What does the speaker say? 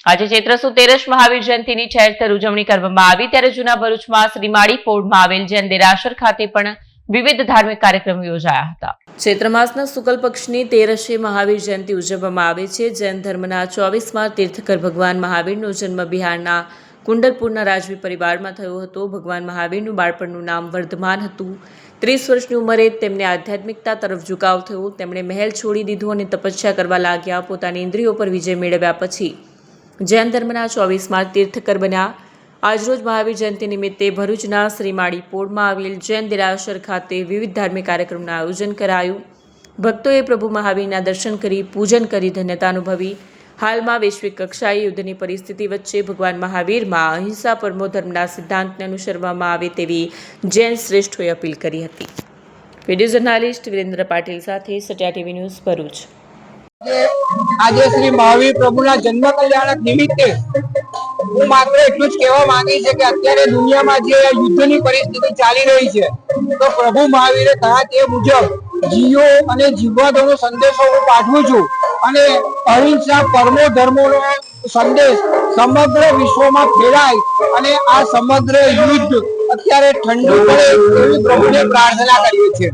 આજે ચૈત્ર સુદ તેરસ મહાવીર જયંતિની ઠેર ઠેર ઉજવણી કરવામાં આવી ત્યારે જૂના ભરૂચમાં શ્રીમાળી પોળમાં આવેલ જૈન દેરાસર ખાતે પણ વિવિધ ધાર્મિક કાર્યક્રમો યોજાયા હતા। ચૈત્ર માસના શુક્લ પક્ષની તેરસે મહાવીર જયંતિ ઉજવવામાં આવે છે। જૈન ધર્મના 24માં તીર્થકર ભગવાન મહાવીરનો જન્મ બિહારના કુંડલપુરના રાજવી પરિવારમાં થયો હતો। ભગવાન મહાવીરનું બાળપણનું નામ વર્ધમાન હતું। 30 વર્ષની ઉંમરે તેમને આધ્યાત્મિકતા તરફ ઝુકાવ થયો। તેમણે મહેલ છોડી દીધો અને તપસ્યા કરવા લાગ્યા। પોતાની ઇન્દ્રિયો પર વિજય મેળવ્યા પછી જૈન ધર્મના 24માં તીર્થકર બન્યા। આજરોજ મહાવીર જયંતિ નિમિત્તે ભરૂચના શ્રીમાળી પોળમાં આવેલ જૈન દેરાસર ખાતે વિવિધ ધાર્મિક કાર્યક્રમનું આયોજન કરાયું। ભક્તોએ પ્રભુ મહાવીરના દર્શન કરી પૂજન કરી ધન્યતા અનુભવી। હાલમાં વૈશ્વિક કક્ષાએ યુદ્ધની પરિસ્થિતિ વચ્ચે ભગવાન મહાવીરમાં અહિંસા પરમો ધર્મના સિદ્ધાંતને અનુસરવામાં આવે તેવી જૈન શ્રેષ્ઠોએ અપીલ કરી હતી। વિડીયો જર્નાલિસ્ટ વિરેન્દ્ર પાટીલ સાથે સત્યા ટીવી ન્યૂઝ ભરૂચ। આજે શ્રી મહાવીર પ્રભુના જન્મ કલ્યાણક નિમિત્તે હું માત્ર એટલું જ કહેવા માંગી છે કે અત્યારે દુનિયામાં જે યુદ્ધની પરિસ્થિતિ ચાલી રહી છે તો પ્રભુ મહાવીરે કહ્યા તે મુજબ જીવો અને જીવવા દોનો સંદેશો હું પાઠવું છું અને અહિંસા પરમો ધર્મોનો સંદેશ સમગ્ર વિશ્વમાં ફેલાય અને આ સમગ્ર યુદ્ધ અત્યારે ઠંડુ પડે એવી પ્રભુને પ્રાર્થના કરીએ છીએ।